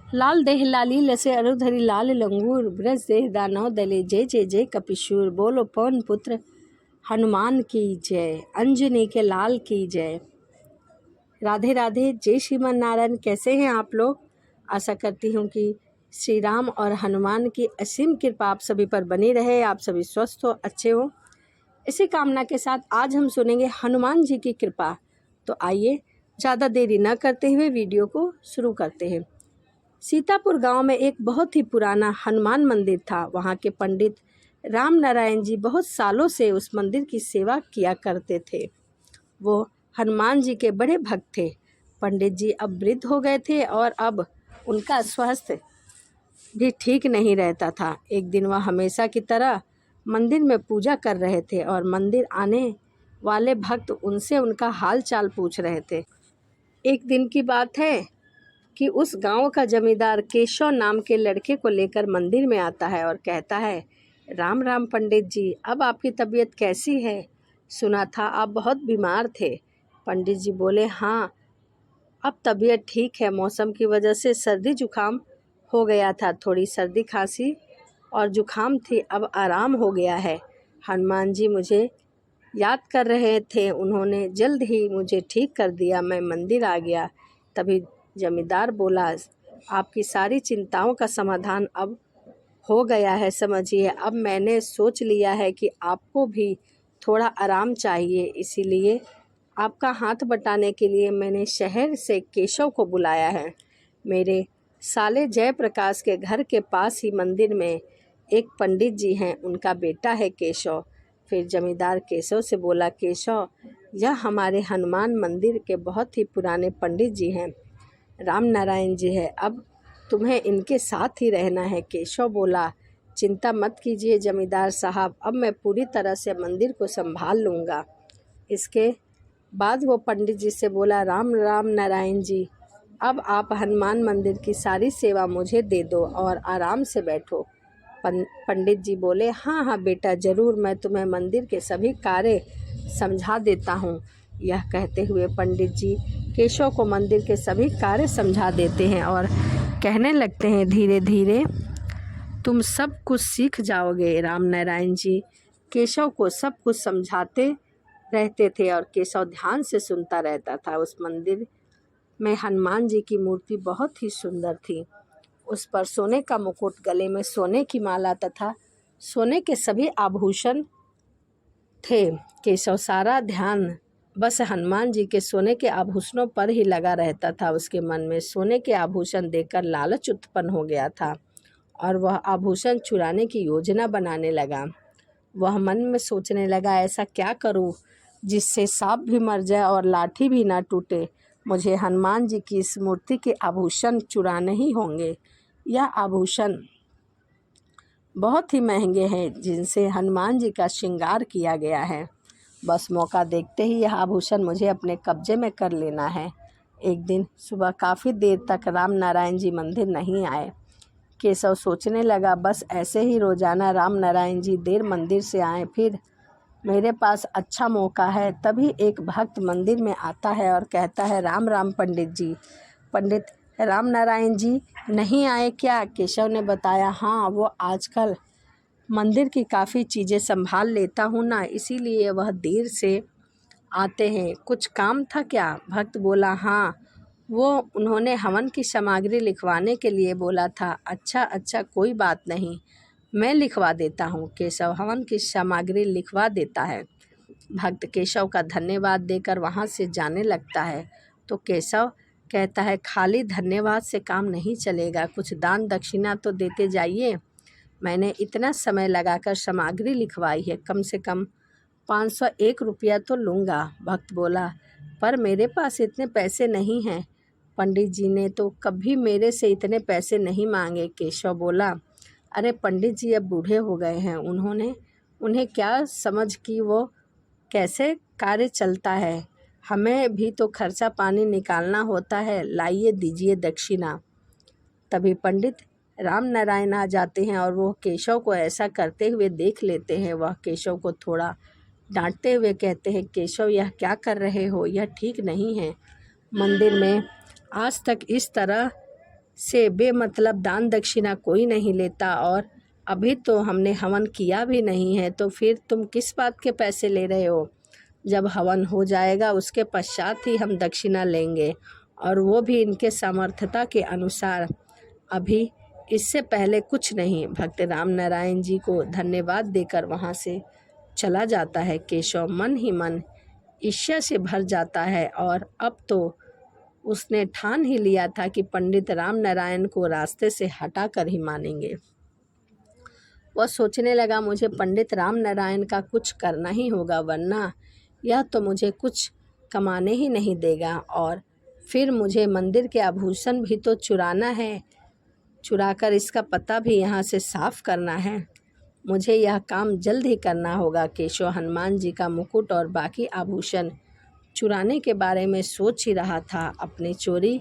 लाल देह लाली लसे अरुधरी लाल लंगूर, ब्रज देह दानव दले जय जय जय कपिशूर। बोलो पवन पुत्र हनुमान की जय, अंजनी के लाल की जय। राधे राधे, जय श्रीमान नारायण। कैसे हैं आप लोग? आशा करती हूँ कि श्री राम और हनुमान की असीम कृपा आप सभी पर बनी रहे, आप सभी स्वस्थ हो, अच्छे हो। इसी कामना के साथ आज हम सुनेंगे हनुमान जी की कृपा। तो आइए ज़्यादा देरी न करते हुए वीडियो को शुरू करते हैं। सीतापुर गांव में एक बहुत ही पुराना हनुमान मंदिर था। वहां के पंडित राम नारायण जी बहुत सालों से उस मंदिर की सेवा किया करते थे। वो हनुमान जी के बड़े भक्त थे। पंडित जी अब वृद्ध हो गए थे और अब उनका स्वास्थ्य भी ठीक नहीं रहता था। एक दिन वह हमेशा की तरह मंदिर में पूजा कर रहे थे और मंदिर आने वाले भक्त उनसे उनका हाल चाल पूछ रहे थे। एक दिन की बात है कि उस गांव का जमींदार केशव नाम के लड़के को लेकर मंदिर में आता है और कहता है, राम राम पंडित जी, अब आपकी तबीयत कैसी है? सुना था आप बहुत बीमार थे। पंडित जी बोले, हाँ अब तबीयत ठीक है। मौसम की वजह से सर्दी जुकाम हो गया था, थोड़ी सर्दी खांसी और जुकाम थी, अब आराम हो गया है। हनुमान जी मुझे याद कर रहे थे, उन्होंने जल्द ही मुझे ठीक कर दिया, मैं मंदिर आ गया। तभी जमींदार बोला, आपकी सारी चिंताओं का समाधान अब हो गया है। समझिए, अब मैंने सोच लिया है कि आपको भी थोड़ा आराम चाहिए, इसीलिए आपका हाथ बटाने के लिए मैंने शहर से केशव को बुलाया है। मेरे साले जयप्रकाश के घर के पास ही मंदिर में एक पंडित जी हैं, उनका बेटा है केशव। फिर जमींदार केशव से बोला, केशव, यह हमारे हनुमान मंदिर के बहुत ही पुराने पंडित जी हैं, राम नारायण जी है, अब तुम्हें इनके साथ ही रहना है। केशव बोला, चिंता मत कीजिए जमींदार साहब, अब मैं पूरी तरह से मंदिर को संभाल लूँगा। इसके बाद वो पंडित जी से बोला, राम राम नारायण जी, अब आप हनुमान मंदिर की सारी सेवा मुझे दे दो और आराम से बैठो। पंडित जी बोले, हाँ हाँ बेटा, ज़रूर, मैं तुम्हें मंदिर के सभी कार्य समझा देता हूँ। यह कहते हुए पंडित जी केशव को मंदिर के सभी कार्य समझा देते हैं और कहने लगते हैं, धीरे धीरे तुम सब कुछ सीख जाओगे। राम नारायण जी केशव को सब कुछ समझाते रहते थे और केशव ध्यान से सुनता रहता था। उस मंदिर में हनुमान जी की मूर्ति बहुत ही सुंदर थी। उस पर सोने का मुकुट, गले में सोने की माला तथा सोने के सभी आभूषण थे। केशव सारा ध्यान बस हनुमान जी के सोने के आभूषणों पर ही लगा रहता था। उसके मन में सोने के आभूषण देखकर लालच उत्पन्न हो गया था और वह आभूषण चुराने की योजना बनाने लगा। वह मन में सोचने लगा, ऐसा क्या करूं जिससे सांप भी मर जाए और लाठी भी ना टूटे। मुझे हनुमान जी की इस मूर्ति के आभूषण चुराने ही होंगे। यह आभूषण बहुत ही महंगे हैं, जिनसे हनुमान जी का श्रृंगार किया गया है। बस मौका देखते ही यह आभूषण मुझे अपने कब्जे में कर लेना है। एक दिन सुबह काफ़ी देर तक राम नारायण जी मंदिर नहीं आए। केशव सोचने लगा, बस ऐसे ही रोजाना राम नारायण जी देर मंदिर से आए, फिर मेरे पास अच्छा मौका है। तभी एक भक्त मंदिर में आता है और कहता है, राम राम पंडित जी। पंडित राम नारायण जी नहीं आए क्या? केशव ने बताया, हाँ, वो आजकल मंदिर की काफ़ी चीज़ें संभाल लेता हूँ ना, इसीलिए वह देर से आते हैं। कुछ काम था क्या? भक्त बोला, हाँ, वो उन्होंने हवन की सामग्री लिखवाने के लिए बोला था। अच्छा, कोई बात नहीं, मैं लिखवा देता हूँ। केशव हवन की सामग्री लिखवा देता है। भक्त केशव का धन्यवाद देकर वहाँ से जाने लगता है तो केशव कहता है, खाली धन्यवाद से काम नहीं चलेगा, कुछ दान दक्षिणा तो देते जाइए। मैंने इतना समय लगाकर सामग्री लिखवाई है, कम से कम 501 रुपया तो लूँगा। भक्त बोला, पर मेरे पास इतने पैसे नहीं हैं। पंडित जी ने तो कभी मेरे से इतने पैसे नहीं मांगे। केशव बोला, अरे पंडित जी अब बूढ़े हो गए हैं, उन्हें क्या समझ कि वो कैसे कार्य चलता है, हमें भी तो खर्चा पानी निकालना होता है, लाइए दीजिए दक्षिणा। तभी पंडित राम नारायण आ जाते हैं और वो केशव को ऐसा करते हुए देख लेते हैं। वह केशव को थोड़ा डांटते हुए कहते हैं, केशव, यह क्या कर रहे हो? यह ठीक नहीं है। मंदिर में आज तक इस तरह से बेमतलब दान दक्षिणा कोई नहीं लेता, और अभी तो हमने हवन किया भी नहीं है, तो फिर तुम किस बात के पैसे ले रहे हो? जब हवन हो जाएगा उसके पश्चात ही हम दक्षिणा लेंगे, और वो भी इनके सामर्थ्यता के अनुसार, अभी इससे पहले कुछ नहीं। भक्त राम नारायण जी को धन्यवाद देकर वहाँ से चला जाता है। केशव मन ही मन ईर्ष्या से भर जाता है, और अब तो उसने ठान ही लिया था कि पंडित राम नारायण को रास्ते से हटा कर ही मानेंगे। वह सोचने लगा, मुझे पंडित राम नारायण का कुछ करना ही होगा, वरना यह तो मुझे कुछ कमाने ही नहीं देगा, और फिर मुझे मंदिर के आभूषण भी तो चुराना है, चुराकर इसका पता भी यहाँ से साफ करना है। मुझे यह काम जल्द ही करना होगा। केशव हनुमान जी का मुकुट और बाकी आभूषण चुराने के बारे में सोच ही रहा था। अपनी चोरी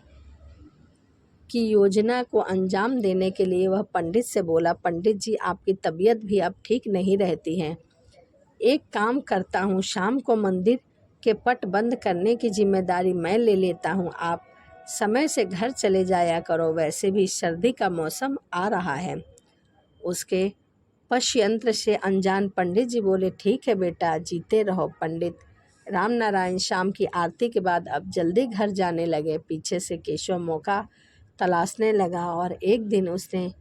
की योजना को अंजाम देने के लिए वह पंडित से बोला, पंडित जी, आपकी तबीयत भी अब ठीक नहीं रहती है। एक काम करता हूँ, शाम को मंदिर के पट बंद करने की जिम्मेदारी मैं ले लेता हूँ। आप समय से घर चले जाया करो, वैसे भी सर्दी का मौसम आ रहा है। उसके पश्यंत्र से अनजान पंडित जी बोले, ठीक है बेटा, जीते रहो। पंडित राम नारायण शाम की आरती के बाद अब जल्दी घर जाने लगे। पीछे से केशव मौका तलाशने लगा, और एक दिन उसने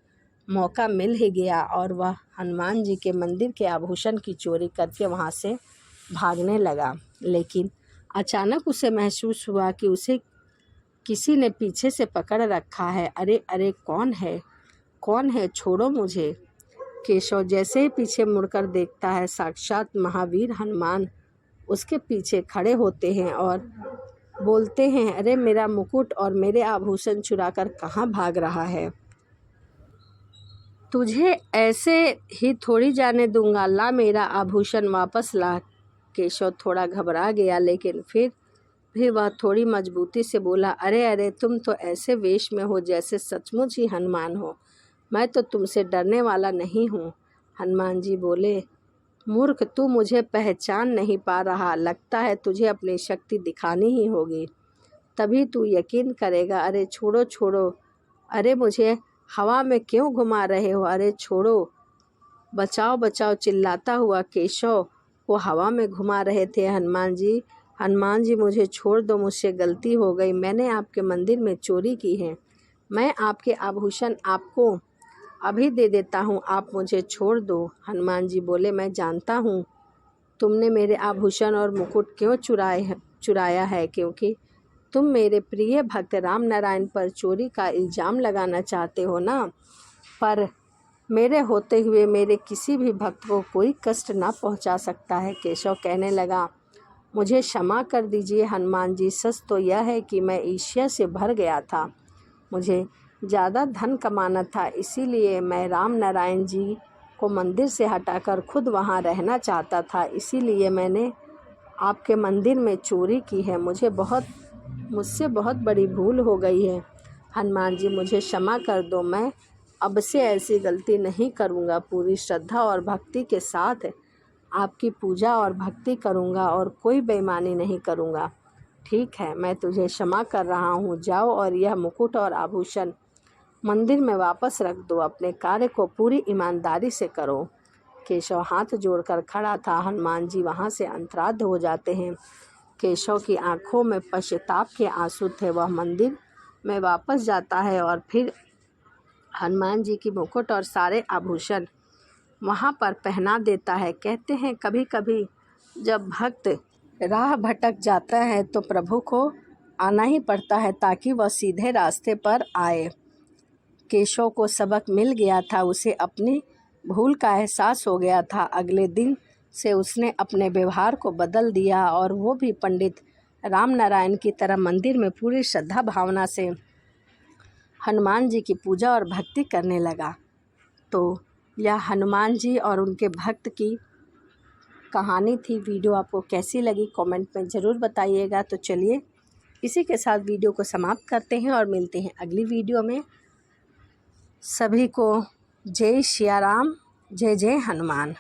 मौका मिल ही गया, और वह हनुमान जी के मंदिर के आभूषण की चोरी करके वहाँ से भागने लगा। लेकिन अचानक उसे महसूस हुआ कि उसे किसी ने पीछे से पकड़ रखा है। अरे अरे, कौन है, कौन है, छोड़ो मुझे। केशव जैसे ही पीछे मुड़कर देखता है, साक्षात महावीर हनुमान उसके पीछे खड़े होते हैं और बोलते हैं, अरे मेरा मुकुट और मेरे आभूषण चुराकर कहाँ भाग रहा है? तुझे ऐसे ही थोड़ी जाने दूंगा, ला मेरा आभूषण वापस ला। केशव थोड़ा घबरा गया, लेकिन फिर वह थोड़ी मजबूती से बोला, अरे अरे, तुम तो ऐसे वेश में हो जैसे सचमुच ही हनुमान हो। मैं तो तुमसे डरने वाला नहीं हूँ। हनुमान जी बोले, मूर्ख, तू मुझे पहचान नहीं पा रहा। लगता है तुझे अपनी शक्ति दिखानी ही होगी, तभी तू यकीन करेगा। अरे छोड़ो छोड़ो, अरे मुझे हवा में क्यों घुमा रहे हो? अरे छोड़ो, बचाओ बचाओ, चिल्लाता हुआ केशव को हवा में घुमा रहे थे। हनुमान जी मुझे छोड़ दो, मुझसे गलती हो गई। मैंने आपके मंदिर में चोरी की है। मैं आपके आभूषण आपको अभी दे देता हूँ, आप मुझे छोड़ दो। हनुमान जी बोले, मैं जानता हूँ तुमने मेरे आभूषण और मुकुट क्यों चुराया है, क्योंकि तुम मेरे प्रिय भक्त राम नारायण पर चोरी का इल्ज़ाम लगाना चाहते हो ना। पर मेरे होते हुए मेरे किसी भी भक्त को कोई कष्ट ना पहुंचा सकता है। केशव कहने लगा, मुझे क्षमा कर दीजिए हनुमान जी, सच तो यह है कि मैं ईर्ष्या से भर गया था। मुझे ज़्यादा धन कमाना था, इसीलिए मैं राम नारायण जी को मंदिर से हटाकर खुद वहाँ रहना चाहता था। इसीलिए मैंने आपके मंदिर में चोरी की है। मुझसे बहुत बड़ी भूल हो गई है। हनुमान जी मुझे क्षमा कर दो, मैं अब से ऐसी गलती नहीं करूँगा। पूरी श्रद्धा और भक्ति के साथ आपकी पूजा और भक्ति करूँगा और कोई बेईमानी नहीं करूँगा। ठीक है, मैं तुझे क्षमा कर रहा हूँ। जाओ और यह मुकुट और आभूषण मंदिर में वापस रख दो। अपने कार्य को पूरी ईमानदारी से करो। केशव हाथ जोड़कर खड़ा था। हनुमान जी वहाँ से अंतराध हो जाते हैं। केशव की आंखों में पश्चाताप के आंसू थे। वह मंदिर में वापस जाता है और फिर हनुमान जी की मुकुट और सारे आभूषण वहाँ पर पहना देता है। कहते हैं कभी कभी जब भक्त राह भटक जाता है तो प्रभु को आना ही पड़ता है ताकि वह सीधे रास्ते पर आए। केशव को सबक मिल गया था, उसे अपनी भूल का एहसास हो गया था। अगले दिन से उसने अपने व्यवहार को बदल दिया और वो भी पंडित राम नारायण की तरह मंदिर में पूरी श्रद्धा भावना से हनुमान जी की पूजा और भक्ति करने लगा। तो यह हनुमान जी और उनके भक्त की कहानी थी। वीडियो आपको कैसी लगी कमेंट में ज़रूर बताइएगा। तो चलिए इसी के साथ वीडियो को समाप्त करते हैं और मिलते हैं अगली वीडियो में। सभी को जय सिया राम, जय जय हनुमान।